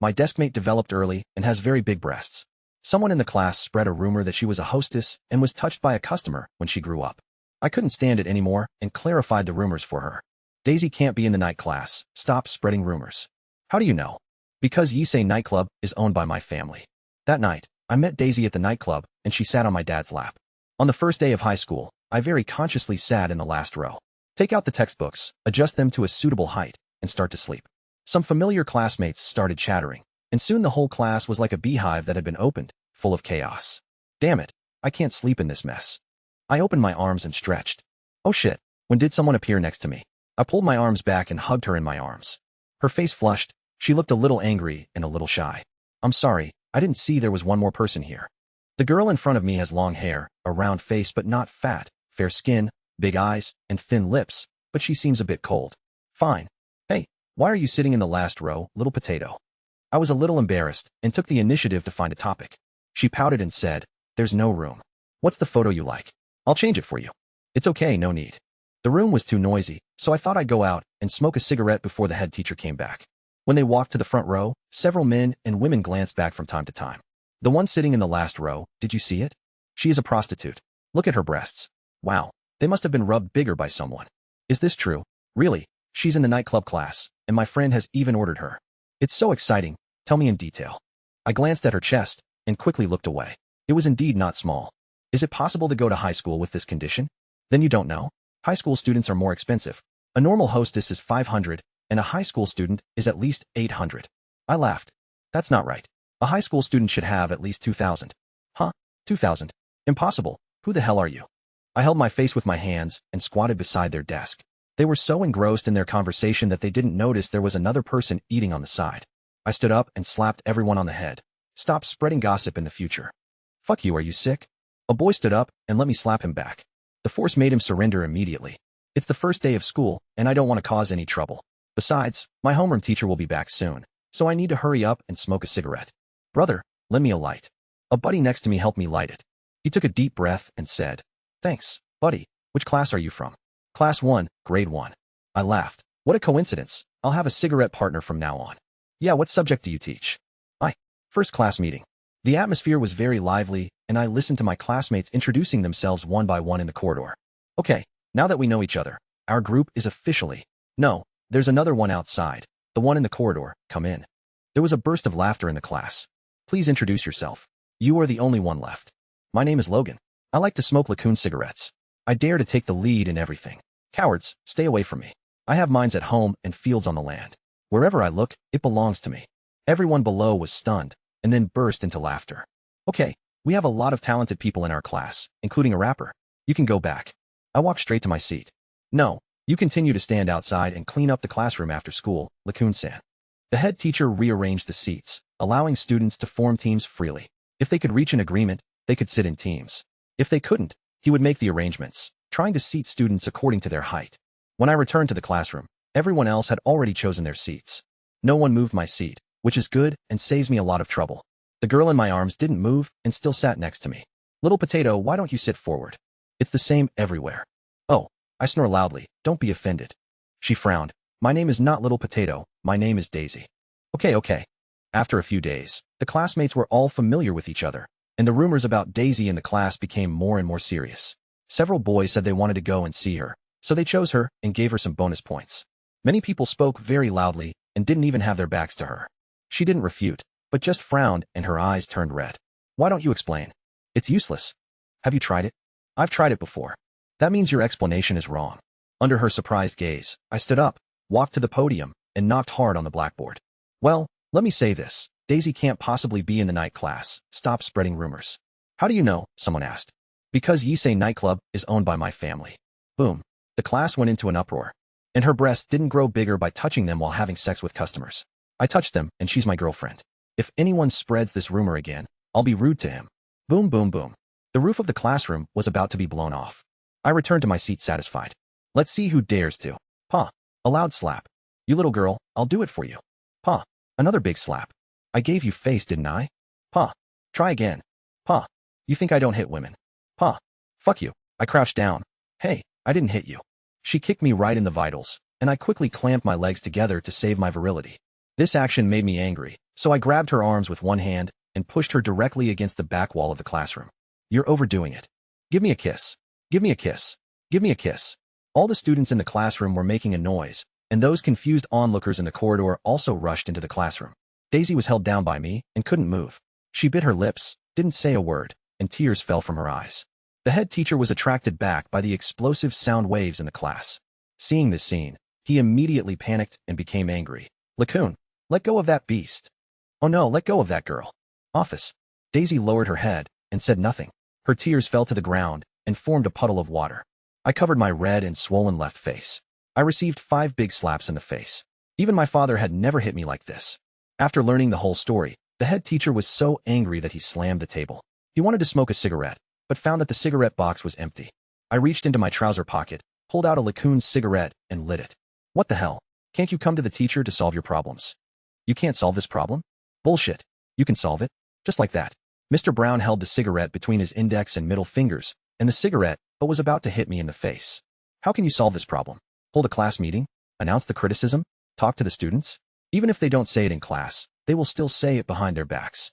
My deskmate developed early and has very big breasts. Someone in the class spread a rumor that she was a hostess and was touched by a customer when she grew up. I couldn't stand it anymore and clarified the rumors for her. Daisy can't be in the night class. Stop spreading rumors. How do you know? Because Yisei nightclub is owned by my family. That night, I met Daisy at the nightclub and she sat on my dad's lap. On the first day of high school, I very consciously sat in the last row. Take out the textbooks, adjust them to a suitable height, and start to sleep. Some familiar classmates started chattering, and soon the whole class was like a beehive that had been opened, full of chaos. Damn it, I can't sleep in this mess. I opened my arms and stretched. Oh shit, when did someone appear next to me? I pulled my arms back and hugged her in my arms. Her face flushed, she looked a little angry and a little shy. I'm sorry, I didn't see there was one more person here. The girl in front of me has long hair, a round face but not fat, fair skin, big eyes, and thin lips, but she seems a bit cold. Fine. Hey, why are you sitting in the last row, little potato? I was a little embarrassed and took the initiative to find a topic. She pouted and said, there's no room. What's the photo you like? I'll change it for you. It's okay, no need. The room was too noisy, so I thought I'd go out and smoke a cigarette before the head teacher came back. When they walked to the front row, several men and women glanced back from time to time. The one sitting in the last row, did you see it? She is a prostitute. Look at her breasts. Wow, they must have been rubbed bigger by someone. Is this true? Really? She's in the nightclub class, and my friend has even ordered her. It's so exciting. Tell me in detail. I glanced at her chest and quickly looked away. It was indeed not small. Is it possible to go to high school with this condition? Then you don't know? High school students are more expensive. A normal hostess is 500, and a high school student is at least 800. I laughed. That's not right. A high school student should have at least 2,000. Huh? 2,000? Impossible. Who the hell are you? I held my face with my hands and squatted beside their desk. They were so engrossed in their conversation that they didn't notice there was another person eating on the side. I stood up and slapped everyone on the head. Stop spreading gossip in the future. Fuck you, are you sick? A boy stood up and let me slap him back. The force made him surrender immediately. It's the first day of school, and I don't want to cause any trouble. Besides, my homeroom teacher will be back soon, so I need to hurry up and smoke a cigarette. Brother, lend me a light. A buddy next to me helped me light it. He took a deep breath and said, thanks, buddy. Which class are you from? Class 1, grade 1. I laughed. What a coincidence. I'll have a cigarette partner from now on. Yeah, what subject do you teach? First class meeting. The atmosphere was very lively, and I listened to my classmates introducing themselves one by one in the corridor. Okay, now that we know each other, our group is officially... No, there's another one outside. The one in the corridor, come in. There was a burst of laughter in the class. Please introduce yourself. You are the only one left. My name is Logan. I like to smoke Lacoon cigarettes. I dare to take the lead in everything. Cowards, stay away from me. I have mines at home and fields on the land. Wherever I look, it belongs to me. Everyone below was stunned, and then burst into laughter. Okay, we have a lot of talented people in our class, including a rapper. You can go back. I walked straight to my seat. No, you continue to stand outside and clean up the classroom after school, Lacoon-san. The head teacher rearranged the seats, allowing students to form teams freely. If they could reach an agreement, they could sit in teams. If they couldn't, he would make the arrangements, trying to seat students according to their height. When I returned to the classroom, everyone else had already chosen their seats. No one moved my seat, which is good and saves me a lot of trouble. The girl in my arms didn't move and still sat next to me. Little potato, why don't you sit forward? It's the same everywhere. Oh, I snore loudly, don't be offended. She frowned. My name is not Little Potato, my name is Daisy. Okay. After a few days, the classmates were all familiar with each other, and the rumors about Daisy in the class became more and more serious. Several boys said they wanted to go and see her, so they chose her and gave her some bonus points. Many people spoke very loudly and didn't even have their backs to her. She didn't refute, but just frowned and her eyes turned red. Why don't you explain? It's useless. Have you tried it? I've tried it before. That means your explanation is wrong. Under her surprised gaze, I stood up, walked to the podium, and knocked hard on the blackboard. Well, let me say this. Daisy can't possibly be in the night class. Stop spreading rumors. How do you know? Someone asked. Because Yisei nightclub is owned by my family. Boom. The class went into an uproar. And her breasts didn't grow bigger by touching them while having sex with customers. I touched them, and she's my girlfriend. If anyone spreads this rumor again, I'll be rude to him. Boom, boom, boom. The roof of the classroom was about to be blown off. I returned to my seat satisfied. Let's see who dares to. Pa. A loud slap. You little girl, I'll do it for you. Pa. Another big slap. I gave you face, didn't I? Pa. Try again. Pa. You think I don't hit women? Pa. Fuck you. I crouched down. Hey, I didn't hit you. She kicked me right in the vitals, and I quickly clamped my legs together to save my virility. This action made me angry, so I grabbed her arms with one hand and pushed her directly against the back wall of the classroom. You're overdoing it. Give me a kiss. Give me a kiss. Give me a kiss. All the students in the classroom were making a noise, and those confused onlookers in the corridor also rushed into the classroom. Daisy was held down by me and couldn't move. She bit her lips, didn't say a word, and tears fell from her eyes. The head teacher was attracted back by the explosive sound waves in the class. Seeing this scene, he immediately panicked and became angry. LeCun, let go of that beast. Oh no, let go of that girl. Office. Daisy lowered her head and said nothing. Her tears fell to the ground and formed a puddle of water. I covered my red and swollen left face. I received 5 big slaps in the face. Even my father had never hit me like this. After learning the whole story, the head teacher was so angry that he slammed the table. He wanted to smoke a cigarette, but found that the cigarette box was empty. I reached into my trouser pocket, pulled out a LeCun cigarette, and lit it. What the hell? Can't you come to the teacher to solve your problems? You can't solve this problem? Bullshit. You can solve it. Just like that. Mr. Brown held the cigarette between his index and middle fingers, and the cigarette, but was about to hit me in the face. How can you solve this problem? Hold a class meeting? Announce the criticism? Talk to the students? Even if they don't say it in class, they will still say it behind their backs.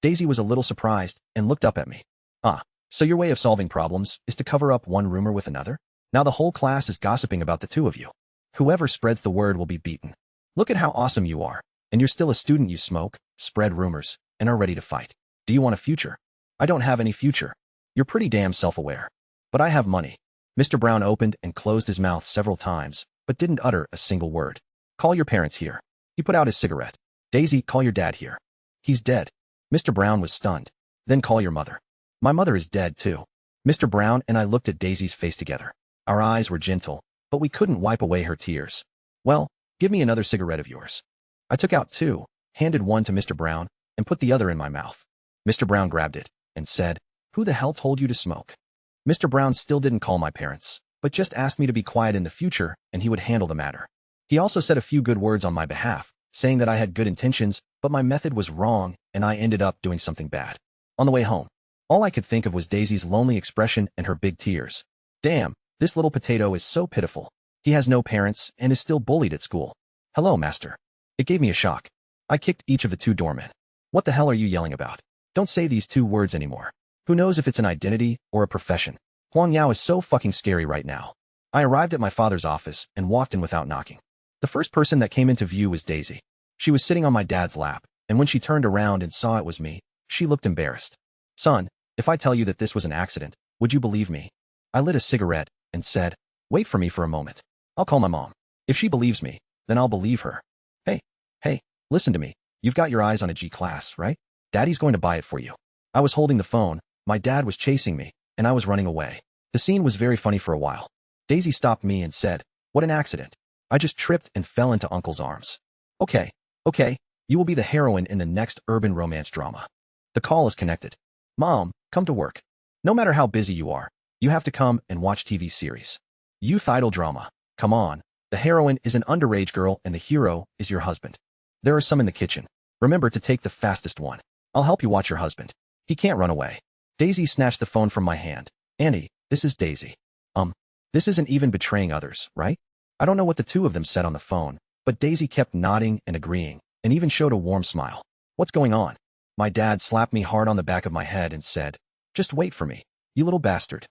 Daisy was a little surprised and looked up at me. Ah, so your way of solving problems is to cover up one rumor with another? Now the whole class is gossiping about the two of you. Whoever spreads the word will be beaten. Look at how awesome you are, and you're still a student. You smoke, spread rumors, and are ready to fight. Do you want a future? I don't have any future. You're pretty damn self-aware. But I have money. Mr. Brown opened and closed his mouth several times, but didn't utter a single word. Call your parents here. He put out his cigarette. Daisy, call your dad here. He's dead. Mr. Brown was stunned. Then call your mother. My mother is dead too. Mr. Brown and I looked at Daisy's face together. Our eyes were gentle, but we couldn't wipe away her tears. Well, give me another cigarette of yours. I took out 2, handed one to Mr. Brown, and put the other in my mouth. Mr. Brown grabbed it and said, "Who the hell told you to smoke?" Mr. Brown still didn't call my parents, but just asked me to be quiet in the future and he would handle the matter. He also said a few good words on my behalf, saying that I had good intentions, but my method was wrong and I ended up doing something bad. On the way home, all I could think of was Daisy's lonely expression and her big tears. Damn, this little potato is so pitiful. He has no parents and is still bullied at school. Hello, master. It gave me a shock. I kicked each of the 2 doormen. What the hell are you yelling about? Don't say these 2 words anymore. Who knows if it's an identity or a profession? Huang Yao is so fucking scary right now. I arrived at my father's office and walked in without knocking. The first person that came into view was Daisy. She was sitting on my dad's lap, and when she turned around and saw it was me, she looked embarrassed. Son, if I tell you that this was an accident, would you believe me? I lit a cigarette and said, wait for me for a moment. I'll call my mom. If she believes me, then I'll believe her. Hey, listen to me. You've got your eyes on a G-class, right? Daddy's going to buy it for you. I was holding the phone, my dad was chasing me, and I was running away. The scene was very funny for a while. Daisy stopped me and said, what an accident. I just tripped and fell into Uncle's arms. Okay, you will be the heroine in the next urban romance drama. The call is connected. Mom, come to work. No matter how busy you are, you have to come and watch TV series. Youth idol drama. Come on. The heroine is an underage girl and the hero is your husband. There are some in the kitchen. Remember to take the fastest one. I'll help you watch your husband. He can't run away. Daisy snatched the phone from my hand. Andy, this is Daisy. This isn't even betraying others, right? I don't know what the 2 of them said on the phone, but Daisy kept nodding and agreeing, and even showed a warm smile. What's going on? My dad slapped me hard on the back of my head and said, just wait for me, you little bastard.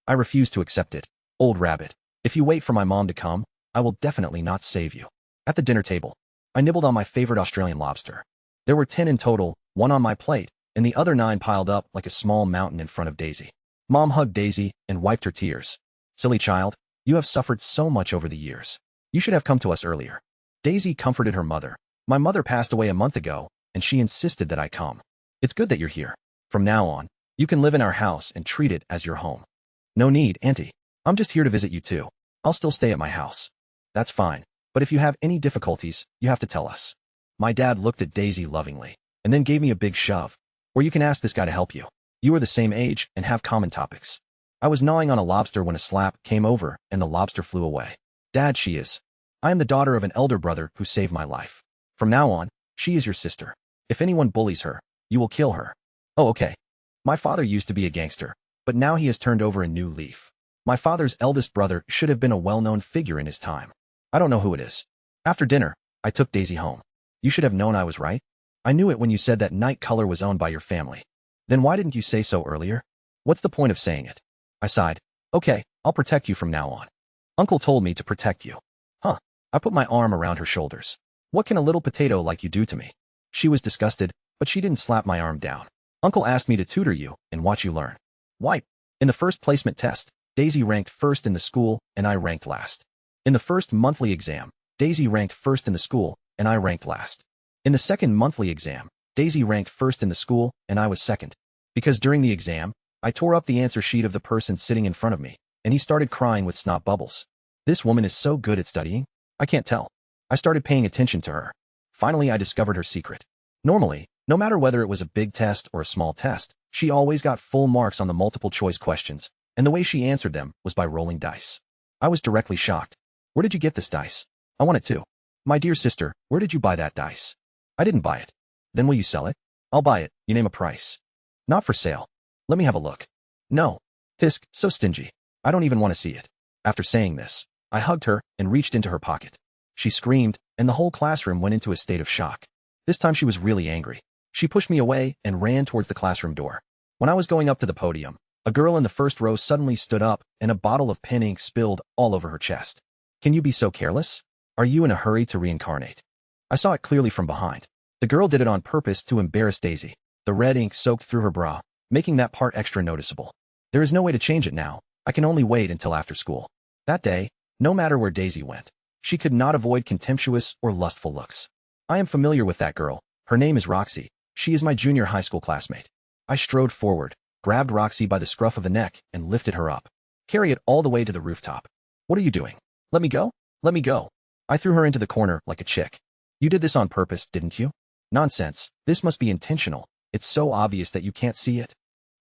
I refused to accept it. Old rabbit, if you wait for my mom to come, I will definitely not save you. At the dinner table, I nibbled on my favorite Australian lobster. There were 10 in total, 1 on my plate, and the other 9 piled up like a small mountain in front of Daisy. Mom hugged Daisy and wiped her tears. Silly child, you have suffered so much over the years. You should have come to us earlier. Daisy comforted her mother. My mother passed away a month ago, and she insisted that I come. It's good that you're here. From now on, you can live in our house and treat it as your home. No need, Auntie. I'm just here to visit you too. I'll still stay at my house. That's fine, but if you have any difficulties, you have to tell us. My dad looked at Daisy lovingly, and then gave me a big shove. Or you can ask this guy to help you. You are the same age and have common topics. I was gnawing on a lobster when a slap came over and the lobster flew away. Dad, she is. I am the daughter of an elder brother who saved my life. From now on, she is your sister. If anyone bullies her, you will kill her. Oh, okay. My father used to be a gangster, but now he has turned over a new leaf. My father's eldest brother should have been a well-known figure in his time. I don't know who it is. After dinner, I took Daisy home. You should have known I was right. I knew it when you said that night color was owned by your family. Then why didn't you say so earlier? What's the point of saying it? I sighed. Okay, I'll protect you from now on. Uncle told me to protect you. Huh. I put my arm around her shoulders. What can a little potato like you do to me? She was disgusted, but she didn't slap my arm down. Uncle asked me to tutor you and watch you learn. Why? In the first placement test, Daisy ranked first in the school and I ranked last. In the first monthly exam, Daisy ranked first in the school and I ranked last. In the second monthly exam, Daisy ranked first in the school and I was second. Because during the exam, I tore up the answer sheet of the person sitting in front of me, and he started crying with snot bubbles. This woman is so good at studying. I can't tell. I started paying attention to her. Finally, I discovered her secret. Normally, no matter whether it was a big test or a small test, she always got full marks on the multiple choice questions, and the way she answered them was by rolling dice. I was directly shocked. Where did you get this dice? I want it too. My dear sister, where did you buy that dice? I didn't buy it. Then will you sell it? I'll buy it. You name a price. Not for sale. Let me have a look. No. Tisk, so stingy. I don't even want to see it. After saying this, I hugged her and reached into her pocket. She screamed, and the whole classroom went into a state of shock. This time she was really angry. She pushed me away and ran towards the classroom door. When I was going up to the podium, a girl in the first row suddenly stood up and a bottle of pen ink spilled all over her chest. Can you be so careless? Are you in a hurry to reincarnate? I saw it clearly from behind. The girl did it on purpose to embarrass Daisy. The red ink soaked through her bra, making that part extra noticeable. There is no way to change it now. I can only wait until after school. That day, no matter where Daisy went, she could not avoid contemptuous or lustful looks. I am familiar with that girl. Her name is Roxy. She is my junior high school classmate. I strode forward, grabbed Roxy by the scruff of the neck, and lifted her up. Carry it all the way to the rooftop. What are you doing? Let me go? Let me go. I threw her into the corner like a chick. You did this on purpose, didn't you? Nonsense. This must be intentional. It's so obvious that you can't see it.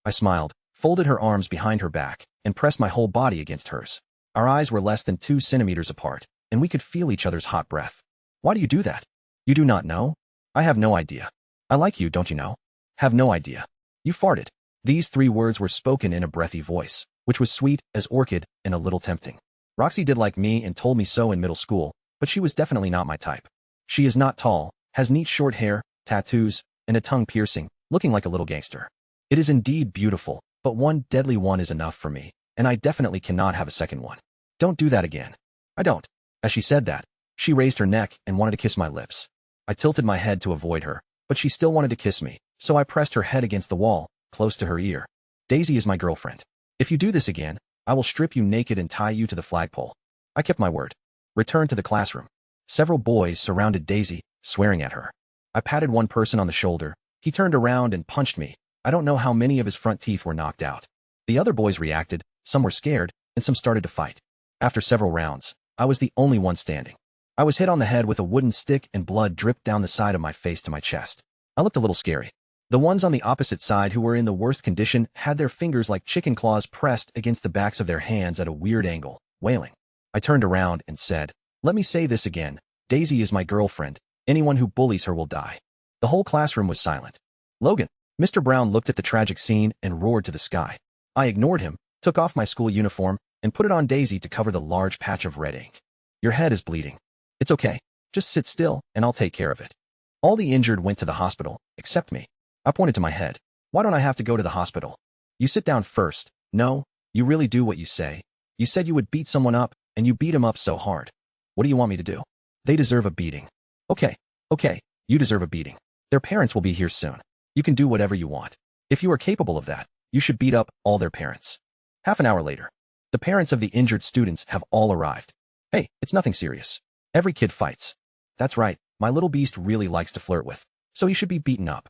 I smiled, folded her arms behind her back, and pressed my whole body against hers. Our eyes were less than 2 centimeters apart, and we could feel each other's hot breath. Why do you do that? You do not know? I have no idea. I like you, don't you know? Have no idea. You farted. These 3 words were spoken in a breathy voice, which was sweet as orchid and a little tempting. Roxy did like me and told me so in middle school, but she was definitely not my type. She is not tall, has neat short hair, tattoos, and a tongue piercing, looking like a little gangster. It is indeed beautiful, but one deadly one is enough for me, and I definitely cannot have a second one. Don't do that again. I don't. As she said that, she raised her neck and wanted to kiss my lips. I tilted my head to avoid her, but she still wanted to kiss me, so I pressed her head against the wall, close to her ear. Daisy is my girlfriend. If you do this again, I will strip you naked and tie you to the flagpole. I kept my word. Returned to the classroom. Several boys surrounded Daisy, swearing at her. I patted one person on the shoulder. He turned around and punched me. I don't know how many of his front teeth were knocked out. The other boys reacted, some were scared, and some started to fight. After several rounds, I was the only one standing. I was hit on the head with a wooden stick and blood dripped down the side of my face to my chest. I looked a little scary. The ones on the opposite side who were in the worst condition had their fingers like chicken claws pressed against the backs of their hands at a weird angle, wailing. I turned around and said, "Let me say this again. Daisy is my girlfriend. Anyone who bullies her will die." The whole classroom was silent. Logan. Mr. Brown looked at the tragic scene and roared to the sky. I ignored him, took off my school uniform, and put it on Daisy to cover the large patch of red ink. Your head is bleeding. It's okay. Just sit still, and I'll take care of it. All the injured went to the hospital, except me. I pointed to my head. Why don't I have to go to the hospital? You sit down first. No, you really do what you say. You said you would beat someone up, and you beat him up so hard. What do you want me to do? They deserve a beating. Okay, you deserve a beating. Their parents will be here soon. You can do whatever you want. If you are capable of that, you should beat up all their parents. Half an hour later, the parents of the injured students have all arrived. Hey, it's nothing serious. Every kid fights. That's right, my little beast really likes to flirt with, so he should be beaten up.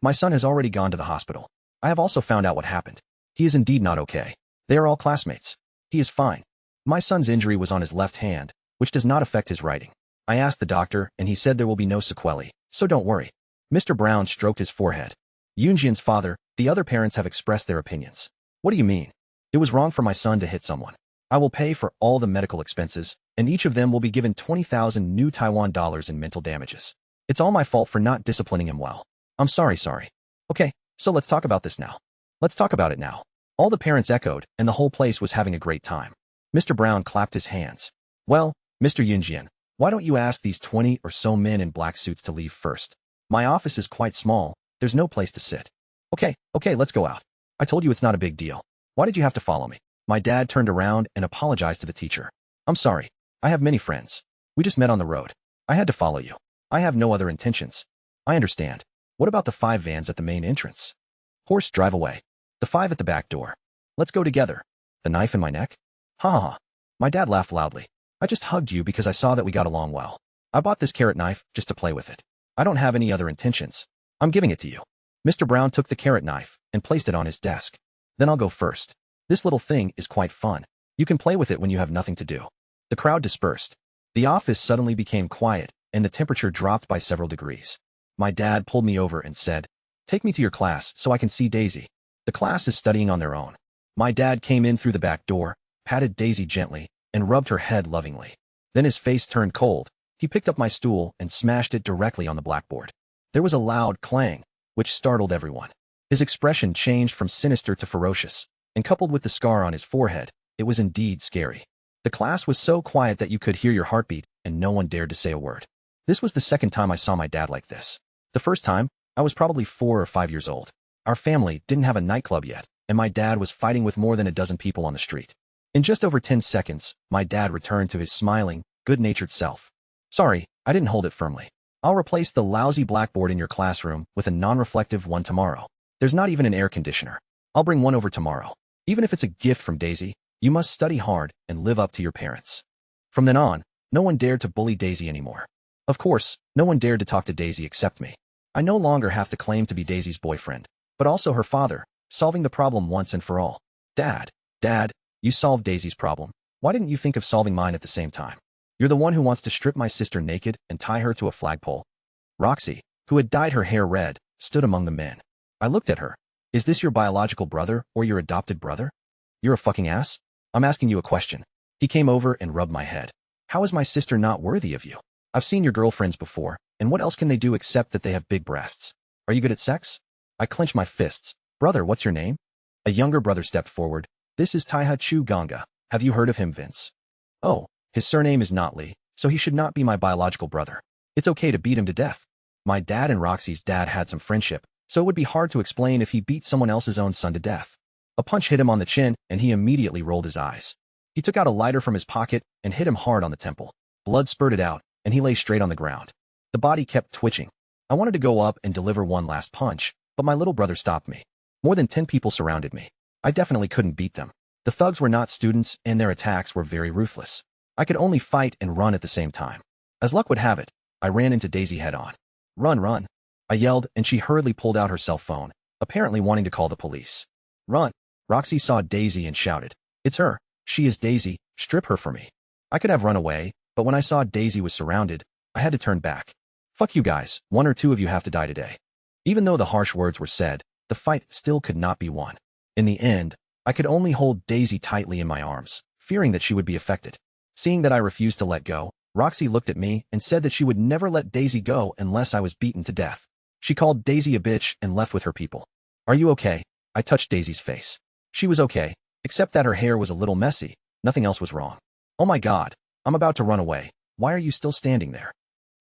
My son has already gone to the hospital. I have also found out what happened. He is indeed not okay. They are all classmates. He is fine. My son's injury was on his left hand, which does not affect his writing. I asked the doctor, and he said there will be no sequelae, so don't worry. Mr. Brown stroked his forehead. Yoonjian's father, the other parents have expressed their opinions. What do you mean? It was wrong for my son to hit someone. I will pay for all the medical expenses, and each of them will be given 20,000 new Taiwan dollars in mental damages. It's all my fault for not disciplining him well. I'm sorry. Okay, so let's talk about this now. Let's talk about it now. All the parents echoed, and the whole place was having a great time. Mr. Brown clapped his hands. Well, Mr. Yoonjian, Why don't you ask these 20 or so men in black suits to leave first? My office is quite small. There's no place to sit. Okay, let's go out. I told you it's not a big deal. Why did you have to follow me? My dad turned around and apologized to the teacher. I'm sorry. I have many friends. We just met on the road. I had to follow you. I have no other intentions. I understand. What about the 5 vans at the main entrance? Horse, drive away. The 5 at the back door. Let's go together. The knife in my neck? Ha ha ha. My dad laughed loudly. I just hugged you because I saw that we got along well. I bought this carrot knife just to play with it. I don't have any other intentions. I'm giving it to you. Mr. Brown took the carrot knife and placed it on his desk. Then I'll go first. This little thing is quite fun. You can play with it when you have nothing to do. The crowd dispersed. The office suddenly became quiet, and the temperature dropped by several degrees. My dad pulled me over and said, "Take me to your class so I can see Daisy. The class is studying on their own." My dad came in through the back door, patted Daisy gently, and rubbed her head lovingly. Then his face turned cold. He picked up my stool and smashed it directly on the blackboard. There was a loud clang, which startled everyone. His expression changed from sinister to ferocious, and coupled with the scar on his forehead, it was indeed scary. The class was so quiet that you could hear your heartbeat, and no one dared to say a word. This was the second time I saw my dad like this. The first time, I was probably 4 or 5 years old. Our family didn't have a nightclub yet, and my dad was fighting with more than a dozen people on the street. In just over 10 seconds, my dad returned to his smiling, good-natured self. "Sorry, I didn't hold it firmly. I'll replace the lousy blackboard in your classroom with a non-reflective one tomorrow. There's not even an air conditioner. I'll bring one over tomorrow. Even if it's a gift from Daisy, you must study hard and live up to your parents." From then on, no one dared to bully Daisy anymore. Of course, no one dared to talk to Daisy except me. I no longer have to claim to be Daisy's boyfriend, but also her father, solving the problem once and for all. Dad, you solved Daisy's problem. Why didn't you think of solving mine at the same time? You're the one who wants to strip my sister naked and tie her to a flagpole. Roxy, who had dyed her hair red, stood among the men. I looked at her. Is this your biological brother or your adopted brother? You're a fucking ass? I'm asking you a question. He came over and rubbed my head. How is my sister not worthy of you? I've seen your girlfriends before, and what else can they do except that they have big breasts? Are you good at sex? I clenched my fists. Brother, what's your name? A younger brother stepped forward. This is Taiha Chu Ganga. Have you heard of him, Vince? Oh, his surname is not Lee, so he should not be my biological brother. It's okay to beat him to death. My dad and Roxy's dad had some friendship, so it would be hard to explain if he beat someone else's own son to death. A punch hit him on the chin, and he immediately rolled his eyes. He took out a lighter from his pocket and hit him hard on the temple. Blood spurted out, and he lay straight on the ground. The body kept twitching. I wanted to go up and deliver one last punch, but my little brother stopped me. More than 10 people surrounded me. I definitely couldn't beat them. The thugs were not students, and their attacks were very ruthless. I could only fight and run at the same time. As luck would have it, I ran into Daisy head-on. "Run, run!" I yelled, and she hurriedly pulled out her cell phone, apparently wanting to call the police. "Run!" Roxy saw Daisy and shouted. "It's her. She is Daisy. Strip her for me." I could have run away, but when I saw Daisy was surrounded, I had to turn back. "Fuck you guys, 1 or 2 of you have to die today." Even though the harsh words were said, the fight still could not be won. In the end, I could only hold Daisy tightly in my arms, fearing that she would be affected. Seeing that I refused to let go, Roxy looked at me and said that she would never let Daisy go unless I was beaten to death. She called Daisy a bitch and left with her people. "Are you okay?" I touched Daisy's face. She was okay, except that her hair was a little messy. Nothing else was wrong. "Oh my God, I'm about to run away. Why are you still standing there?"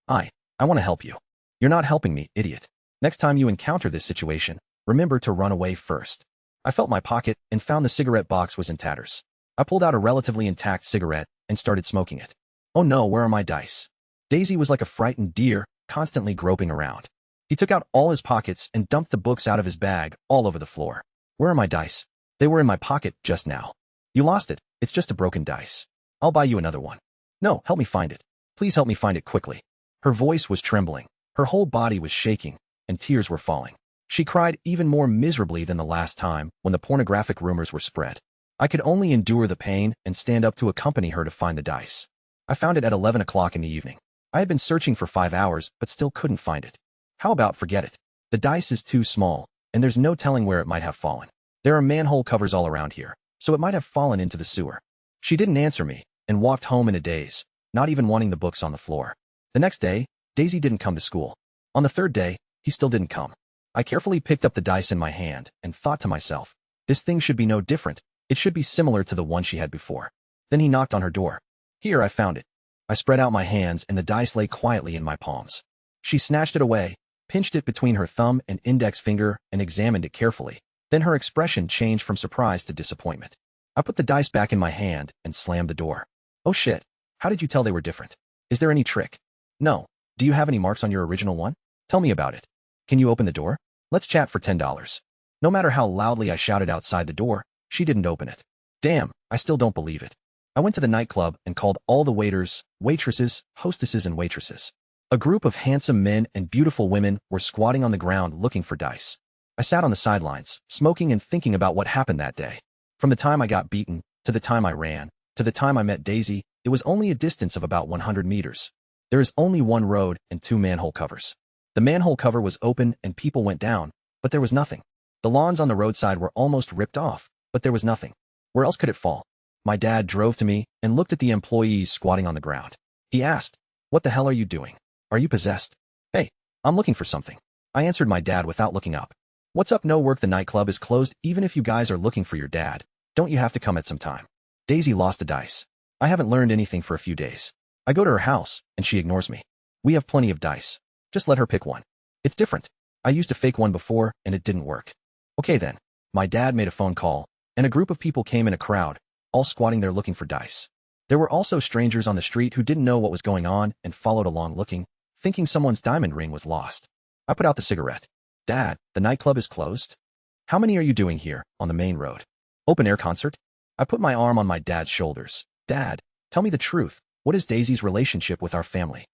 I want to help you." "You're not helping me, idiot. Next time you encounter this situation, remember to run away first." I felt my pocket and found the cigarette box was in tatters. I pulled out a relatively intact cigarette and started smoking it. Oh no, where are my dice? Daisy was like a frightened deer, constantly groping around. He took out all his pockets and dumped the books out of his bag all over the floor. "Where are my dice?" "They were in my pocket just now." "You lost it. It's just a broken dice. I'll buy you another one." "No, help me find it. Please help me find it quickly." Her voice was trembling. Her whole body was shaking, and tears were falling. She cried even more miserably than the last time when the pornographic rumors were spread. I could only endure the pain and stand up to accompany her to find the dice. I found it at 11 o'clock in the evening. I had been searching for 5 hours, but still couldn't find it. How about forget it? The dice is too small, and there's no telling where it might have fallen. There are manhole covers all around here, so it might have fallen into the sewer. She didn't answer me, and walked home in a daze, not even wanting the books on the floor. The next day, Daisy didn't come to school. On the 3rd day, he still didn't come. I carefully picked up the dice in my hand and thought to myself, this thing should be no different. It should be similar to the one she had before. Then he knocked on her door. Here I found it. I spread out my hands and the dice lay quietly in my palms. She snatched it away, pinched it between her thumb and index finger, and examined it carefully. Then her expression changed from surprise to disappointment. I put the dice back in my hand and slammed the door. Oh shit. How did you tell they were different? Is there any trick? No. Do you have any marks on your original one? Tell me about it. Can you open the door? Let's chat for $10. No matter how loudly I shouted outside the door, she didn't open it. Damn, I still don't believe it. I went to the nightclub and called all the waiters, waitresses, hostesses, and waitresses. A group of handsome men and beautiful women were squatting on the ground looking for dice. I sat on the sidelines, smoking and thinking about what happened that day. From the time I got beaten, to the time I ran, to the time I met Daisy, it was only a distance of about 100 meters. There is only one road and 2 manhole covers. The manhole cover was open and people went down, but there was nothing. The lawns on the roadside were almost ripped off, but there was nothing. Where else could it fall? My dad drove to me and looked at the employees squatting on the ground. He asked, "What the hell are you doing? Are you possessed?" "Hey, I'm looking for something." I answered my dad without looking up. "What's up? No work. The nightclub is closed. Even if you guys are looking for your dad, don't you have to come at some time?" Daisy lost the dice. I haven't learned anything for a few days. I go to her house, and she ignores me. We have plenty of dice. Just let her pick one. It's different. I used to fake one before, and it didn't work. Okay then. My dad made a phone call, and a group of people came in a crowd, all squatting there looking for dice. There were also strangers on the street who didn't know what was going on and followed along looking, thinking someone's diamond ring was lost. I put out the cigarette. "Dad, the nightclub is closed? How many are you doing here, on the main road? Open air concert?" I put my arm on my dad's shoulders. "Dad, tell me the truth. What is Daisy's relationship with our family?"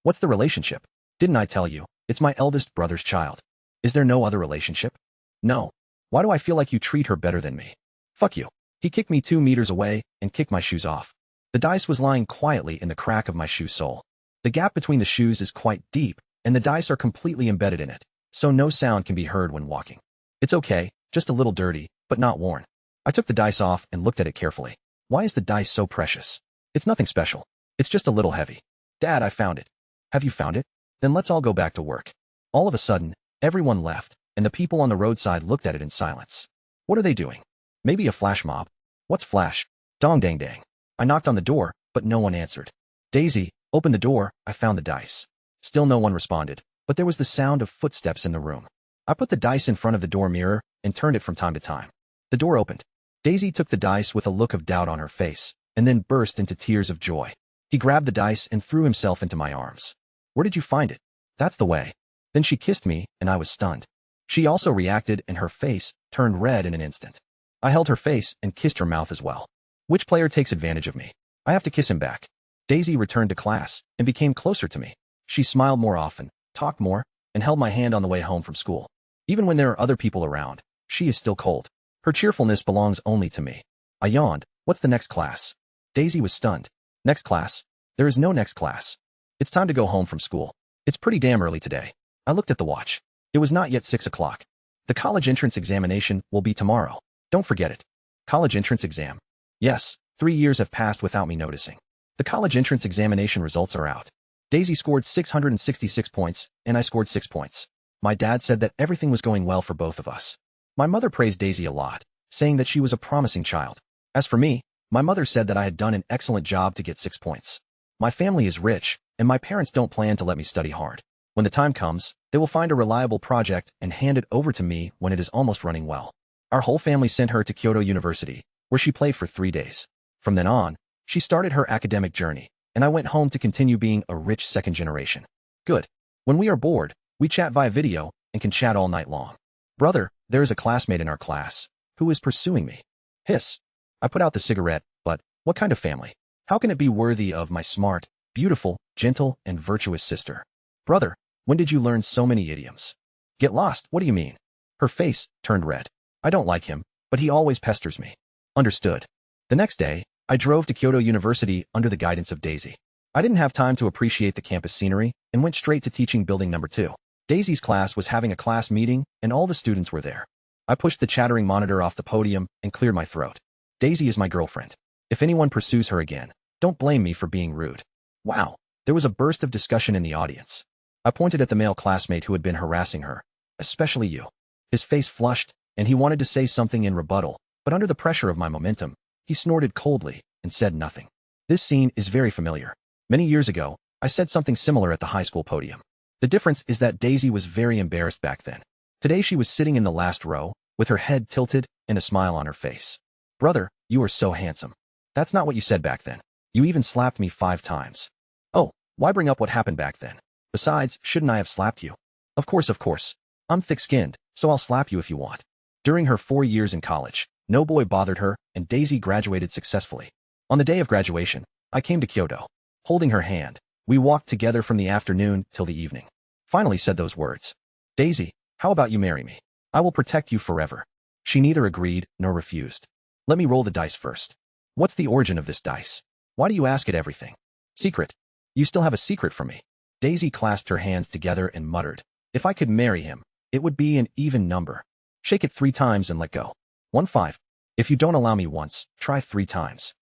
"What's the relationship? Didn't I tell you? It's my eldest brother's child. Is there no other relationship?" "No. Why do I feel like you treat her better than me?" "Fuck you." He kicked me 2 meters away and kicked my shoes off. The dice was lying quietly in the crack of my shoe sole. The gap between the shoes is quite deep, and the dice are completely embedded in it, so no sound can be heard when walking. It's okay, just a little dirty, but not worn. I took the dice off and looked at it carefully. Why is the dice so precious? It's nothing special. It's just a little heavy. "Dad, I found it." "Have you found it? Then let's all go back to work." All of a sudden, everyone left, and the people on the roadside looked at it in silence. What are they doing? Maybe a flash mob? What's flash? Dong dang dang. I knocked on the door, but no one answered. "Daisy, open the door." I found the dice. Still no one responded, but there was the sound of footsteps in the room. I put the dice in front of the door mirror and turned it from time to time. The door opened. Daisy took the dice with a look of doubt on her face, and then burst into tears of joy. He grabbed the dice and threw himself into my arms. "Where did you find it?" "That's the way." Then she kissed me, and I was stunned. She also reacted, and her face turned red in an instant. I held her face and kissed her mouth as well. Which player takes advantage of me? I have to kiss him back. Daisy returned to class and became closer to me. She smiled more often, talked more, and held my hand on the way home from school. Even when there are other people around, she is still cold. Her cheerfulness belongs only to me. I yawned. What's the next class? Daisy was stunned. Next class? There is no next class. It's time to go home from school. It's pretty damn early today. I looked at the watch. It was not yet 6 o'clock. The college entrance examination will be tomorrow. Don't forget it. College entrance exam. Yes, 3 years have passed without me noticing. The college entrance examination results are out. Daisy scored 666 points, and I scored 6 points. My dad said that everything was going well for both of us. My mother praised Daisy a lot, saying that she was a promising child. As for me, my mother said that I had done an excellent job to get 6 points. My family is rich, and my parents don't plan to let me study hard. When the time comes, they will find a reliable project and hand it over to me when it is almost running well. Our whole family sent her to Kyoto University, where she played for 3 days. From then on, she started her academic journey, and I went home to continue being a rich second generation. Good. When we are bored, we chat via video and can chat all night long. Brother, there is a classmate in our class who is pursuing me. Hiss. I put out the cigarette, but what kind of family? How can it be worthy of my smart, beautiful, gentle, and virtuous sister? Brother, when did you learn so many idioms? Get lost, what do you mean? Her face turned red. I don't like him, but he always pesters me. Understood. The next day, I drove to Kyoto University under the guidance of Daisy. I didn't have time to appreciate the campus scenery and went straight to teaching building number 2. Daisy's class was having a class meeting and all the students were there. I pushed the chattering monitor off the podium and cleared my throat. Daisy is my girlfriend. If anyone pursues her again, don't blame me for being rude. Wow. There was a burst of discussion in the audience. I pointed at the male classmate who had been harassing her. Especially you. His face flushed, and he wanted to say something in rebuttal, but under the pressure of my momentum, he snorted coldly and said nothing. This scene is very familiar. Many years ago, I said something similar at the high school podium. The difference is that Daisy was very embarrassed back then. Today she was sitting in the last row, with her head tilted and a smile on her face. Brother, you are so handsome. That's not what you said back then. You even slapped me 5 times. Oh, why bring up what happened back then? Besides, shouldn't I have slapped you? Of course. I'm thick-skinned, so I'll slap you if you want. During her 4 years in college, no boy bothered her, and Daisy graduated successfully. On the day of graduation, I came to Kyoto. Holding her hand, we walked together from the afternoon till the evening. Finally said those words. Daisy, how about you marry me? I will protect you forever. She neither agreed nor refused. Let me roll the dice first. What's the origin of this dice? Why do you ask it everything? Secret. You still have a secret from me. Daisy clasped her hands together and muttered. If I could marry him, it would be an even number. Shake it 3 times and let go. 1 5. If you don't allow me once, try 3 times.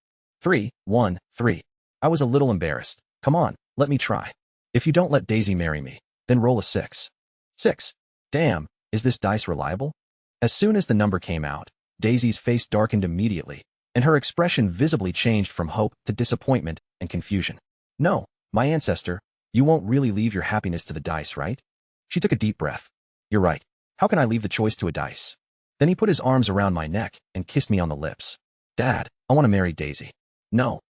3 1 3. I was a little embarrassed. Come on, let me try. If you don't let Daisy marry me, then roll a 6. 6. Damn, is this dice reliable? As soon as the number came out, Daisy's face darkened immediately, and her expression visibly changed from hope to disappointment and confusion. No, my ancestor, you won't really leave your happiness to the dice, right? She took a deep breath. You're right. How can I leave the choice to a dice? Then he put his arms around my neck and kissed me on the lips. Dad, I want to marry Daisy. No.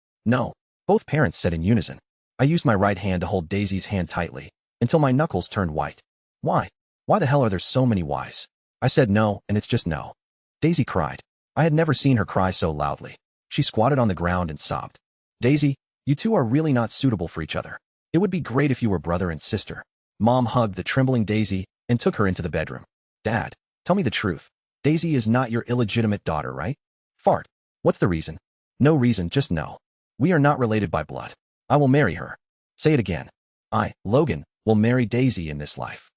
Both parents said in unison. I used my right hand to hold Daisy's hand tightly, until my knuckles turned white. Why? Why the hell are there so many whys? I said no, and it's just no. Daisy cried. I had never seen her cry so loudly. She squatted on the ground and sobbed. Daisy, you two are really not suitable for each other. It would be great if you were brother and sister. Mom hugged the trembling Daisy and took her into the bedroom. Dad, tell me the truth. Daisy is not your illegitimate daughter, right? Fart. What's the reason? No reason, just no. We are not related by blood. I will marry her. Say it again. I, Logan, will marry Daisy in this life.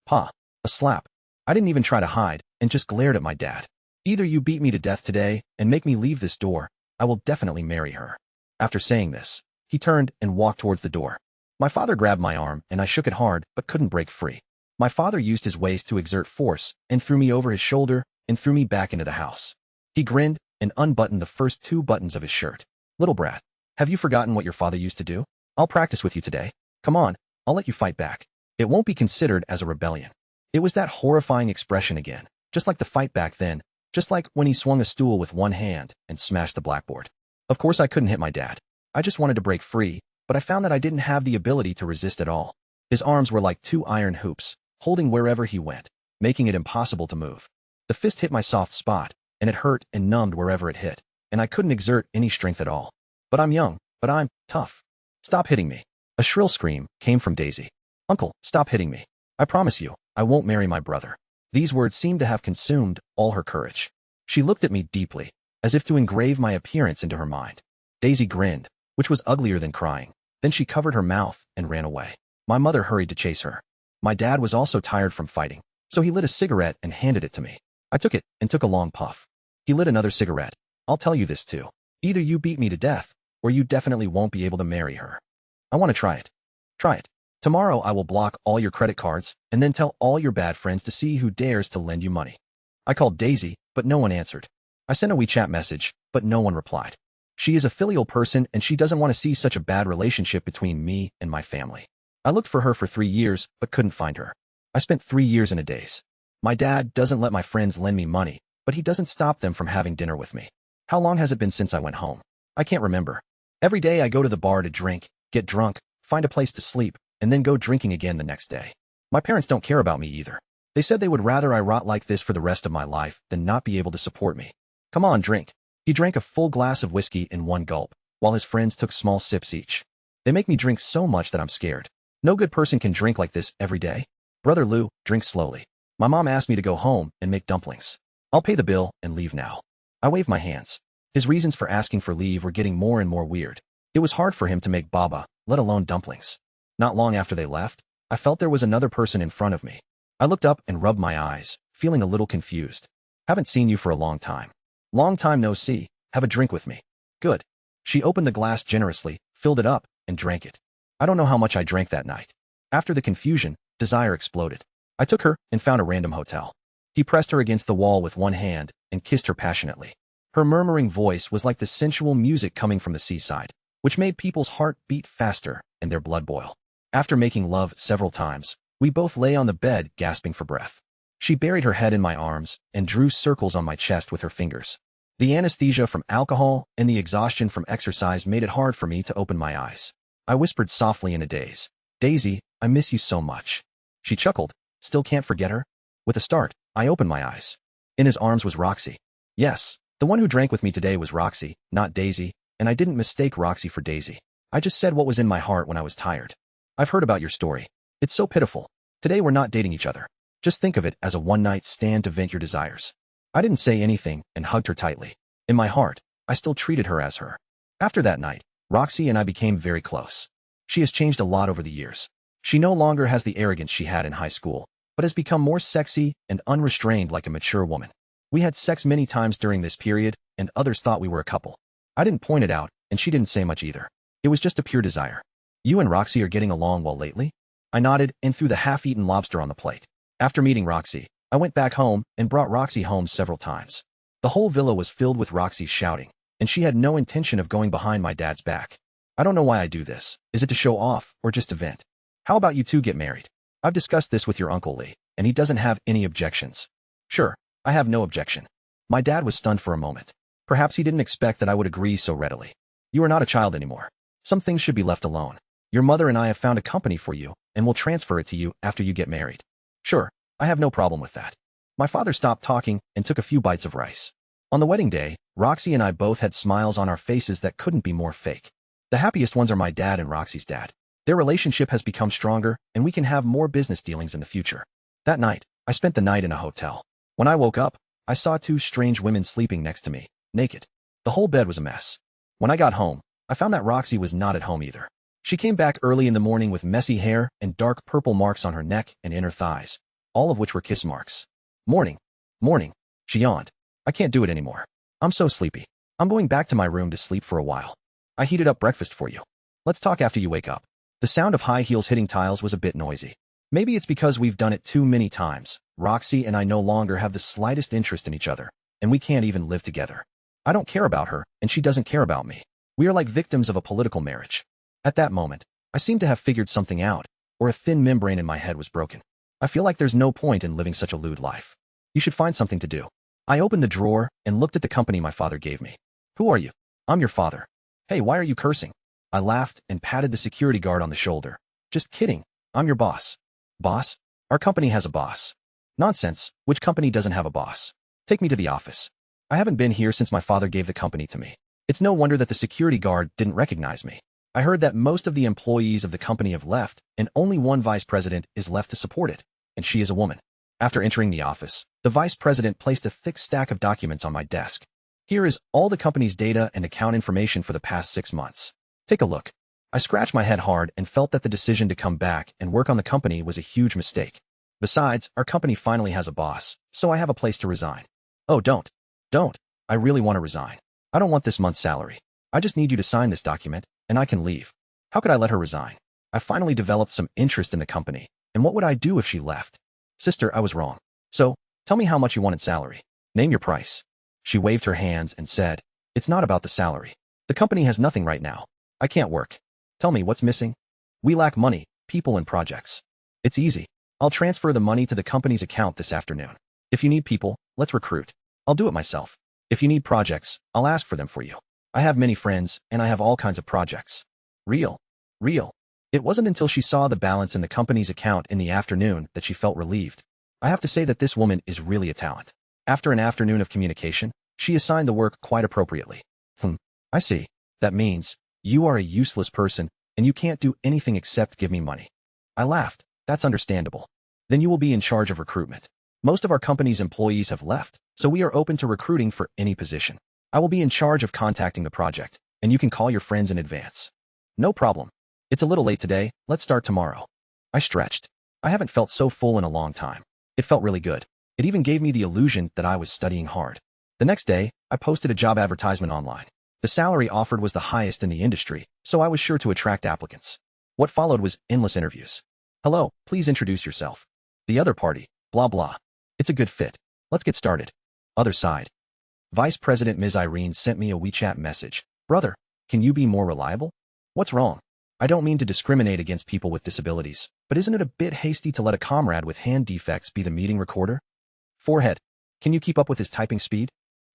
Pa. A slap. I didn't even try to hide and just glared at my dad. Either you beat me to death today and make me leave this door, I will definitely marry her. After saying this, he turned and walked towards the door. My father grabbed my arm and I shook it hard but couldn't break free. My father used his waist to exert force and threw me over his shoulder and threw me back into the house. He grinned and unbuttoned the first 2 buttons of his shirt. Little brat, have you forgotten what your father used to do? I'll practice with you today. Come on, I'll let you fight back. It won't be considered as a rebellion. It was that horrifying expression again, just like the fight back then, just like when he swung a stool with one hand and smashed the blackboard. Of course I couldn't hit my dad. I just wanted to break free, but I found that I didn't have the ability to resist at all. His arms were like 2 iron hoops, holding wherever he went, making it impossible to move. The fist hit my soft spot, and it hurt and numbed wherever it hit, and I couldn't exert any strength at all. But I'm young, but I'm tough. Stop hitting me. A shrill scream came from Daisy. Uncle, stop hitting me. I promise you, I won't marry my brother. These words seemed to have consumed all her courage. She looked at me deeply, as if to engrave my appearance into her mind. Daisy grinned, which was uglier than crying. Then she covered her mouth and ran away. My mother hurried to chase her. My dad was also tired from fighting, so he lit a cigarette and handed it to me. I took it and took a long puff. He lit another cigarette. I'll tell you this too. Either you beat me to death, or you definitely won't be able to marry her. I want to try it. Try it. Tomorrow I will block all your credit cards and then tell all your bad friends to see who dares to lend you money. I called Daisy, but no one answered. I sent a WeChat message, but no one replied. She is a filial person and she doesn't want to see such a bad relationship between me and my family. I looked for her for 3 years, but couldn't find her. I spent 3 years in a daze. My dad doesn't let my friends lend me money, but he doesn't stop them from having dinner with me. How long has it been since I went home? I can't remember. Every day I go to the bar to drink, get drunk, find a place to sleep, and then go drinking again the next day. My parents don't care about me either. They said they would rather I rot like this for the rest of my life than not be able to support me. Come on, drink. He drank a full glass of whiskey in one gulp, while his friends took small sips each. They make me drink so much that I'm scared. No good person can drink like this every day. Brother Lou, drink slowly. My mom asked me to go home and make dumplings. I'll pay the bill and leave now. I waved my hands. His reasons for asking for leave were getting more and more weird. It was hard for him to make baba, let alone dumplings. Not long after they left, I felt there was another person in front of me. I looked up and rubbed my eyes, feeling a little confused. Haven't seen you for a long time. Long time no see. Have a drink with me. Good. She opened the glass generously, filled it up, and drank it. I don't know how much I drank that night. After the confusion, desire exploded. I took her and found a random hotel. He pressed her against the wall with one hand and kissed her passionately. Her murmuring voice was like the sensual music coming from the seaside. which made people's heart beat faster and their blood boil. After making love several times, we both lay on the bed gasping for breath. She buried her head in my arms and drew circles on my chest with her fingers. The anesthesia from alcohol and the exhaustion from exercise made it hard for me to open my eyes. I whispered softly in a daze, "Daisy, I miss you so much." She chuckled. "Still can't forget her?" With a start, I opened my eyes. In his arms was Roxy. Yes, the one who drank with me today was Roxy, not Daisy, and I didn't mistake Roxy for Daisy. I just said what was in my heart when I was tired. "I've heard about your story. It's so pitiful. Today we're not dating each other. Just think of it as a one-night stand to vent your desires." I didn't say anything and hugged her tightly. In my heart, I still treated her as her. After that night, Roxy and I became very close. She has changed a lot over the years. She no longer has the arrogance she had in high school, but has become more sexy and unrestrained like a mature woman. We had sex many times during this period, and others thought we were a couple. I didn't point it out, and she didn't say much either. It was just a pure desire. "You and Roxy are getting along well lately?" I nodded and threw the half-eaten lobster on the plate. After meeting Roxy, I went back home and brought Roxy home several times. The whole villa was filled with Roxy shouting, and she had no intention of going behind my dad's back. I don't know why I do this. Is it to show off or just to vent? "How about you two get married? I've discussed this with your Uncle Lee, and he doesn't have any objections." "Sure, I have no objection." My dad was stunned for a moment. Perhaps he didn't expect that I would agree so readily. "You are not a child anymore. Some things should be left alone. Your mother and I have found a company for you, and will transfer it to you after you get married." "Sure, I have no problem with that." My father stopped talking and took a few bites of rice. On the wedding day, Roxy and I both had smiles on our faces that couldn't be more fake. The happiest ones are my dad and Roxy's dad. Their relationship has become stronger, and we can have more business dealings in the future. That night, I spent the night in a hotel. When I woke up, I saw two strange women sleeping next to me, naked. The whole bed was a mess. When I got home, I found that Roxy was not at home either. She came back early in the morning with messy hair and dark purple marks on her neck and inner thighs, all of which were kiss marks. Morning. She yawned. "I can't do it anymore. I'm so sleepy. I'm going back to my room to sleep for a while. I heated up breakfast for you. Let's talk after you wake up." The sound of high heels hitting tiles was a bit noisy. Maybe it's because we've done it too many times. Roxy and I no longer have the slightest interest in each other, and we can't even live together. I don't care about her, and she doesn't care about me. We are like victims of a political marriage. At that moment, I seemed to have figured something out, or a thin membrane in my head was broken. I feel like there's no point in living such a lewd life. You should find something to do. I opened the drawer and looked at the company my father gave me. "Who are you?" "I'm your father." "Hey, why are you cursing?" I laughed and patted the security guard on the shoulder. "Just kidding. I'm your boss." "Boss? Our company has a boss." "Nonsense. Which company doesn't have a boss? Take me to the office." I haven't been here since my father gave the company to me. It's no wonder that the security guard didn't recognize me. I heard that most of the employees of the company have left, and only one vice president is left to support it, and she is a woman. After entering the office, the vice president placed a thick stack of documents on my desk. "Here is all the company's data and account information for the past 6 months. Take a look." I scratched my head hard and felt that the decision to come back and work on the company was a huge mistake. Besides, our company finally has a boss, so I have a place to resign. "Oh, don't. I really want to resign. I don't want this month's salary. I just need you to sign this document, and I can leave." How could I let her resign? I finally developed some interest in the company, and what would I do if she left? "Sister, I was wrong. So, tell me how much you want in salary. Name your price." She waved her hands and said, "It's not about the salary. The company has nothing right now. I can't work. Tell me what's missing." "We lack money, people, and projects." "It's easy. I'll transfer the money to the company's account this afternoon. If you need people, let's recruit. I'll do it myself. If you need projects, I'll ask for them for you. I have many friends, and I have all kinds of projects." Real. It wasn't until she saw the balance in the company's account in the afternoon that she felt relieved. I have to say that this woman is really a talent. After an afternoon of communication, she assigned the work quite appropriately. I see. That means you are a useless person, and you can't do anything except give me money." I laughed. "That's understandable. Then you will be in charge of recruitment. Most of our company's employees have left, so we are open to recruiting for any position. I will be in charge of contacting the project, and you can call your friends in advance." "No problem. It's a little late today. Let's start tomorrow." I stretched. I haven't felt so full in a long time. It felt really good. It even gave me the illusion that I was studying hard. The next day, I posted a job advertisement online. The salary offered was the highest in the industry, so I was sure to attract applicants. What followed was endless interviews. "Hello, please introduce yourself." "The other party, blah blah. It's a good fit. Let's get started." Other side. Vice President Ms. Irene sent me a WeChat message. "Brother, Can you be more reliable? What's wrong? I don't mean to discriminate against people with disabilities, but isn't it a bit hasty to let a comrade with hand defects be the meeting recorder? Forehead. Can you keep up with his typing speed?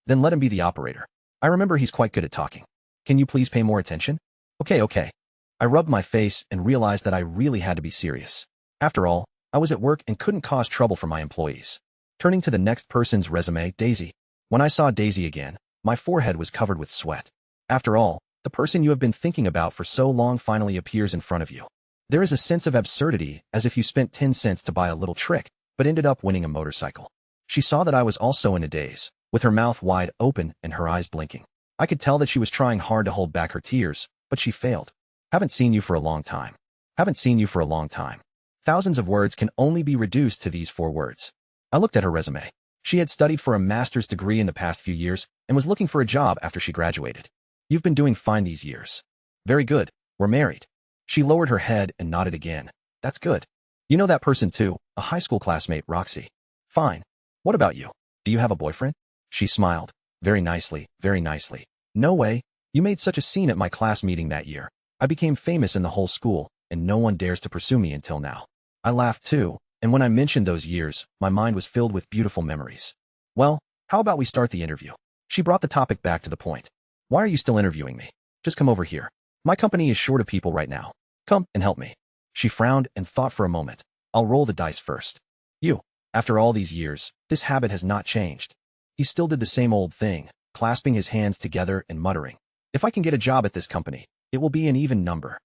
Then let him be the operator. I remember he's quite good at talking. Can you please pay more attention? Okay. I rubbed my face and realized that I really had to be serious. After all, I was at work and couldn't cause trouble for my employees. Turning to the next person's resume, Daisy. When I saw Daisy again, my forehead was covered with sweat. After all, the person you have been thinking about for so long finally appears in front of you. There is a sense of absurdity, as if you spent 10 cents to buy a little trick, but ended up winning a motorcycle. She saw that I was also in a daze, with her mouth wide open and her eyes blinking. I could tell that she was trying hard to hold back her tears, but she failed. Haven't seen you for a long time. Haven't seen you for a long time. Thousands of words can only be reduced to these 4 words. I looked at her resume. She had studied for a master's degree in the past few years and was looking for a job after she graduated. You've been doing fine these years. Very good. We're married. She lowered her head and nodded again. That's good. You know that person too, a high school classmate, Roxy. Fine. What about you? Do you have a boyfriend? She smiled. Very nicely, very nicely. No way. You made such a scene at my class meeting that year. I became famous in the whole school, and no one dares to pursue me until now. I laughed too, and when I mentioned those years, my mind was filled with beautiful memories. Well, how about we start the interview? She brought the topic back to the point. Why are you still interviewing me? Just come over here. My company is short of people right now. Come and help me. She frowned and thought for a moment. I'll roll the dice first. You. After all these years, this habit has not changed. He still did the same old thing, clasping his hands together and muttering. If I can get a job at this company, it will be an even number.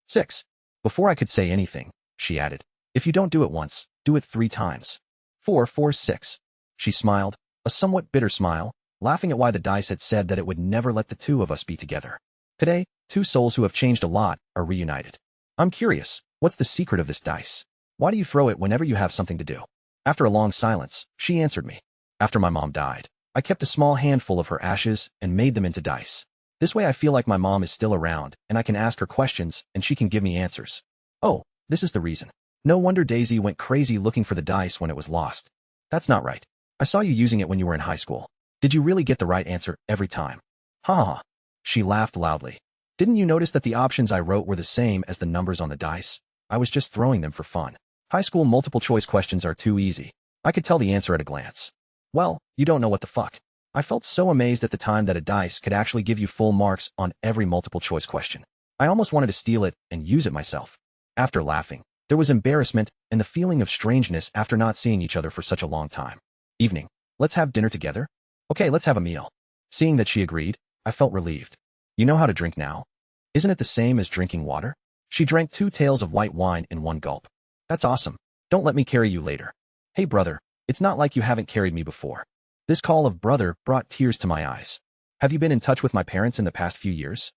6. Before I could say anything, she added, if you don't do it once, do it 3 times. 446. She smiled, a somewhat bitter smile, laughing at why the dice had said that it would never let the 2 of us be together. Today, 2 souls who have changed a lot are reunited. I'm curious, what's the secret of this dice? Why do you throw it whenever you have something to do? After a long silence, she answered me. After my mom died, I kept a small handful of her ashes and made them into dice. This way I feel like my mom is still around, and I can ask her questions, and she can give me answers. Oh, this is the reason. No wonder Daisy went crazy looking for the dice when it was lost. That's not right. I saw you using it when you were in high school. Did you really get the right answer every time? Ha ha. She laughed loudly. Didn't you notice that the options I wrote were the same as the numbers on the dice? I was just throwing them for fun. High school multiple choice questions are too easy. I could tell the answer at a glance. Well, you don't know what the fuck. I felt so amazed at the time that a dice could actually give you full marks on every multiple choice question. I almost wanted to steal it and use it myself. After laughing, there was embarrassment and the feeling of strangeness after not seeing each other for such a long time. Evening. Let's have dinner together? Okay, let's have a meal. Seeing that she agreed, I felt relieved. You know how to drink now? Isn't it the same as drinking water? She drank 2 tails of white wine in one gulp. That's awesome. Don't let me carry you later. Hey brother, it's not like you haven't carried me before. This call of brother brought tears to my eyes. Have you been in touch with my parents in the past few years?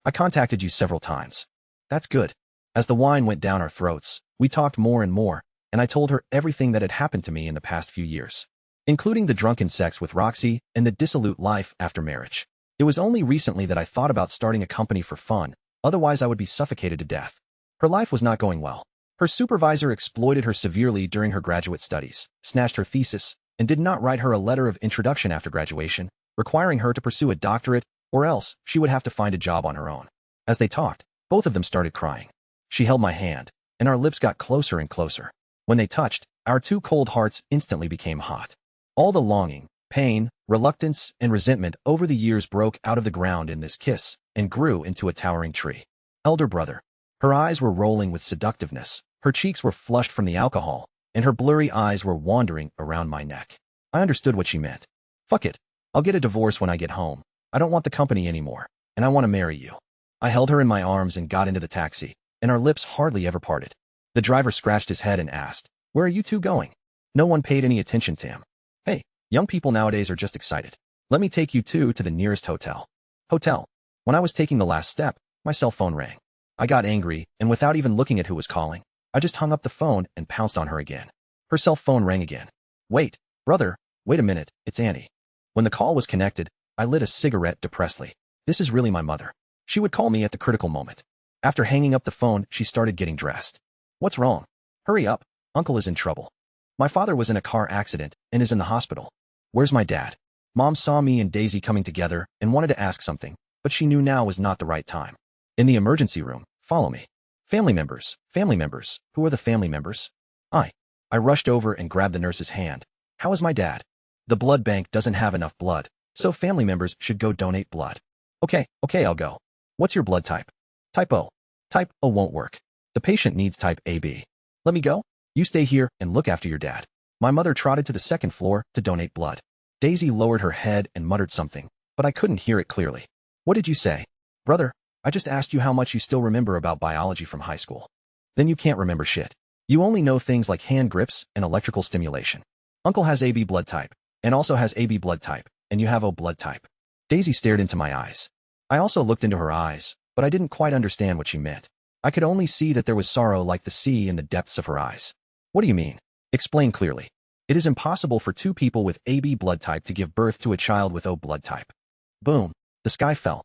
I contacted you several times. That's good. As the wine went down our throats, we talked more and more, and I told her everything that had happened to me in the past few years, including the drunken sex with Roxy and the dissolute life after marriage. It was only recently that I thought about starting a company for fun, otherwise I would be suffocated to death. Her life was not going well. Her supervisor exploited her severely during her graduate studies, snatched her thesis, and did not write her a letter of introduction after graduation, requiring her to pursue a doctorate, or else she would have to find a job on her own. As they talked, both of them started crying. She held my hand, and our lips got closer and closer. When they touched, our 2 cold hearts instantly became hot. All the longing, pain, reluctance, and resentment over the years broke out of the ground in this kiss and grew into a towering tree. Elder brother. Her eyes were rolling with seductiveness, her cheeks were flushed from the alcohol, and her blurry eyes were wandering around my neck. I understood what she meant. Fuck it. I'll get a divorce when I get home. I don't want the company anymore, and I want to marry you. I held her in my arms and got into the taxi, and our lips hardly ever parted. The driver scratched his head and asked, "Where are you 2 going?" No one paid any attention to him. Hey, young people nowadays are just excited. Let me take you 2 to the nearest hotel. Hotel. When I was taking the last step, my cell phone rang. I got angry, and without even looking at who was calling, I just hung up the phone and pounced on her again. Her cell phone rang again. Wait, brother, wait a minute, it's Annie. When the call was connected, I lit a cigarette depressedly. This is really my mother. She would call me at the critical moment. After hanging up the phone, she started getting dressed. What's wrong? Hurry up, Uncle is in trouble. My father was in a car accident and is in the hospital. Where's my dad? Mom saw me and Daisy coming together and wanted to ask something, but she knew now was not the right time. In the emergency room, follow me. Family members, who are the family members? I rushed over and grabbed the nurse's hand. How is my dad? The blood bank doesn't have enough blood, so family members should go donate blood. Okay, I'll go. What's your blood type? Type O. Type O won't work. The patient needs type AB. Let me go? You stay here and look after your dad. My mother trotted to the second floor to donate blood. Daisy lowered her head and muttered something, but I couldn't hear it clearly. What did you say? Brother, I just asked you how much you still remember about biology from high school. Then you can't remember shit. You only know things like hand grips and electrical stimulation. Uncle has AB blood type, and also has AB blood type, and you have O blood type. Daisy stared into my eyes. I also looked into her eyes, but I didn't quite understand what she meant. I could only see that there was sorrow like the sea in the depths of her eyes. What do you mean? Explain clearly. It is impossible for two people with AB blood type to give birth to a child with O blood type. Boom. The sky fell.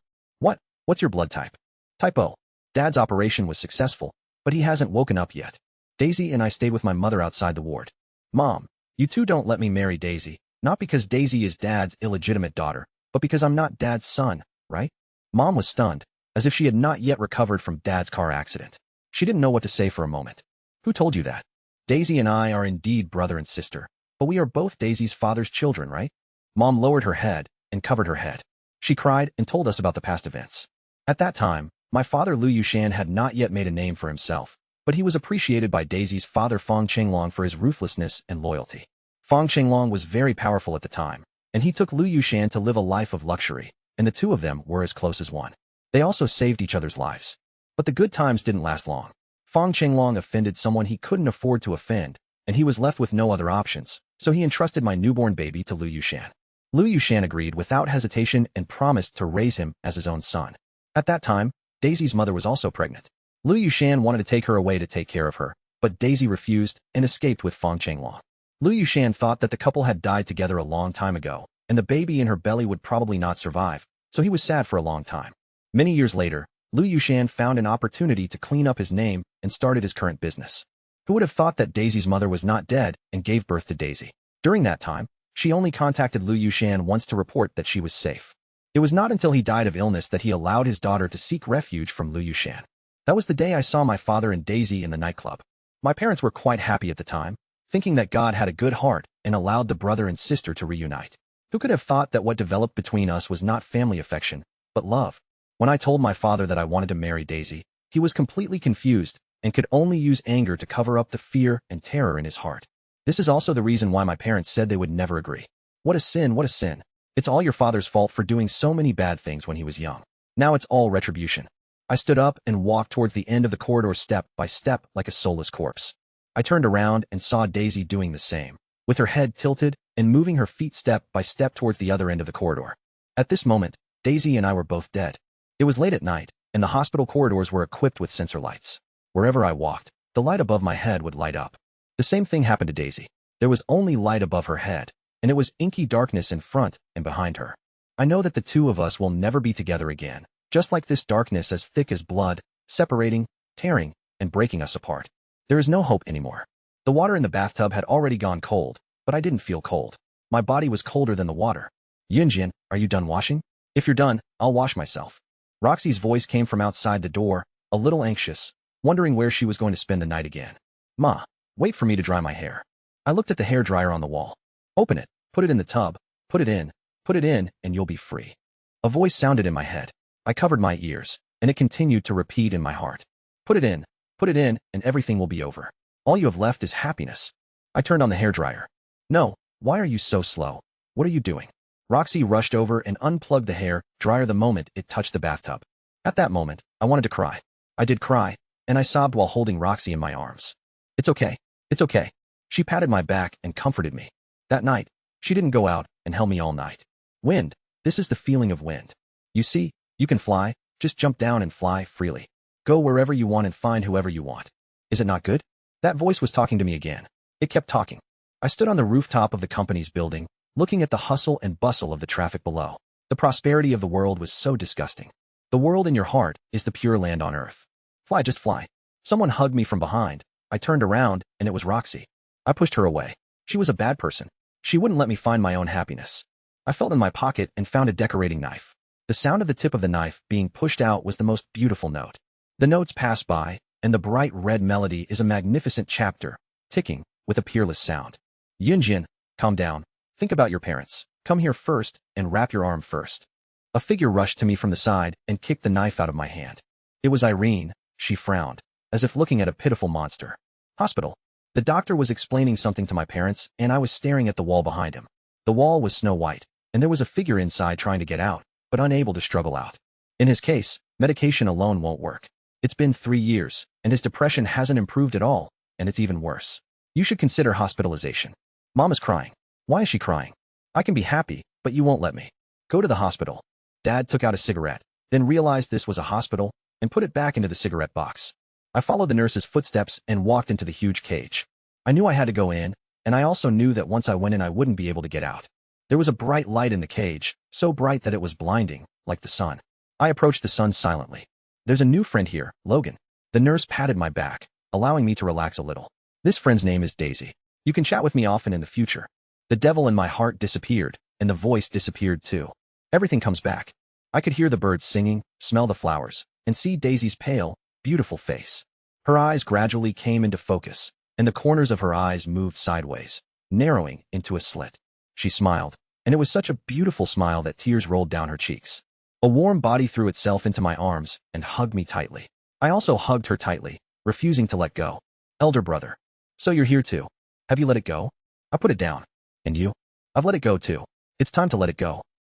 What's your blood type? Type O. Dad's operation was successful, but he hasn't woken up yet. Daisy and I stayed with my mother outside the ward. Mom, you two don't let me marry Daisy, not because Daisy is Dad's illegitimate daughter, but because I'm not Dad's son, right? Mom was stunned, as if she had not yet recovered from Dad's car accident. She didn't know what to say for a moment. Who told you that? Daisy and I are indeed brother and sister, but we are both Daisy's father's children, right? Mom lowered her head and covered her head. She cried and told us about the past events. At that time, my father Liu Yushan had not yet made a name for himself, but he was appreciated by Daisy's father Fong Chenglong for his ruthlessness and loyalty. Fong Chenglong was very powerful at the time, and he took Liu Yushan to live a life of luxury, and the two of them were as close as one. They also saved each other's lives. But the good times didn't last long. Fong Chenglong offended someone he couldn't afford to offend, and he was left with no other options, so he entrusted my newborn baby to Liu Yushan. Liu Yushan agreed without hesitation and promised to raise him as his own son. At that time, Daisy's mother was also pregnant. Liu Yushan wanted to take her away to take care of her, but Daisy refused and escaped with Fong Chenglong. Liu Yushan thought that the couple had died together a long time ago, and the baby in her belly would probably not survive, so he was sad for a long time. Many years later, Liu Yushan found an opportunity to clean up his name and started his current business. Who would have thought that Daisy's mother was not dead and gave birth to Daisy? During that time, she only contacted Liu Yushan once to report that she was safe. It was not until he died of illness that he allowed his daughter to seek refuge from Liu Yushan. That was the day I saw my father and Daisy in the nightclub. My parents were quite happy at the time, thinking that God had a good heart and allowed the brother and sister to reunite. Who could have thought that what developed between us was not family affection, but love? When I told my father that I wanted to marry Daisy, he was completely confused and could only use anger to cover up the fear and terror in his heart. This is also the reason why my parents said they would never agree. What a sin, what a sin. It's all your father's fault for doing so many bad things when he was young. Now it's all retribution. I stood up and walked towards the end of the corridor step by step like a soulless corpse. I turned around and saw Daisy doing the same, with her head tilted and moving her feet step by step towards the other end of the corridor. At this moment, Daisy and I were both dead. It was late at night, and the hospital corridors were equipped with sensor lights. Wherever I walked, the light above my head would light up. The same thing happened to Daisy. There was only light above her head, and it was inky darkness in front and behind her. I know that the two of us will never be together again, just like this darkness as thick as blood, separating, tearing, and breaking us apart. There is no hope anymore. The water in the bathtub had already gone cold, but I didn't feel cold. My body was colder than the water. Yunjin, are you done washing? If you're done, I'll wash myself. Roxy's voice came from outside the door, a little anxious, wondering where she was going to spend the night again. Ma, wait for me to dry my hair. I looked at the hairdryer on the wall. Open it, put it in the tub, put it in, and you'll be free. A voice sounded in my head. I covered my ears, and it continued to repeat in my heart. Put it in, and everything will be over. All you have left is happiness. I turned on the hairdryer. No, why are you so slow? What are you doing? Roxy rushed over and unplugged the hair dryer the moment it touched the bathtub. At that moment, I wanted to cry. I did cry, and I sobbed while holding Roxy in my arms. It's okay. It's okay. She patted my back and comforted me. That night, she didn't go out and held me all night. Wind. This is the feeling of wind. You see, you can fly, just jump down and fly freely. Go wherever you want and find whoever you want. Is it not good? That voice was talking to me again. It kept talking. I stood on the rooftop of the company's building, looking at the hustle and bustle of the traffic below. The prosperity of the world was so disgusting. The world in your heart is the pure land on earth. Fly, just fly. Someone hugged me from behind. I turned around, and it was Roxy. I pushed her away. She was a bad person. She wouldn't let me find my own happiness. I felt in my pocket and found a decorating knife. The sound of the tip of the knife being pushed out was the most beautiful note. The notes pass by, and the bright red melody is a magnificent chapter, ticking, with a peerless sound. Yunjin, calm down. Think about your parents. Come here first, and wrap your arm first. A figure rushed to me from the side and kicked the knife out of my hand. It was Irene. She frowned, as if looking at a pitiful monster. Hospital. The doctor was explaining something to my parents, and I was staring at the wall behind him. The wall was snow white, and there was a figure inside trying to get out, but unable to struggle out. In his case, medication alone won't work. It's been 3 years, and his depression hasn't improved at all, and it's even worse. You should consider hospitalization. Mom is crying. Why is she crying? I can be happy, but you won't let me. Go to the hospital. Dad took out a cigarette, then realized this was a hospital, and put it back into the cigarette box. I followed the nurse's footsteps and walked into the huge cage. I knew I had to go in, and I also knew that once I went in I wouldn't be able to get out. There was a bright light in the cage, so bright that it was blinding, like the sun. I approached the sun silently. There's a new friend here, Logan. The nurse patted my back, allowing me to relax a little. This friend's name is Daisy. You can chat with me often in the future. The devil in my heart disappeared, and the voice disappeared too. Everything comes back. I could hear the birds singing, smell the flowers, and see Daisy's pale, beautiful face. Her eyes gradually came into focus, and the corners of her eyes moved sideways, narrowing into a slit. She smiled, and it was such a beautiful smile that tears rolled down her cheeks. A warm body threw itself into my arms and hugged me tightly. I also hugged her tightly, refusing to let go. Elder brother. So you're here too. Have you let it go? I put it down. And you? I've let it go too. It's time to let it go.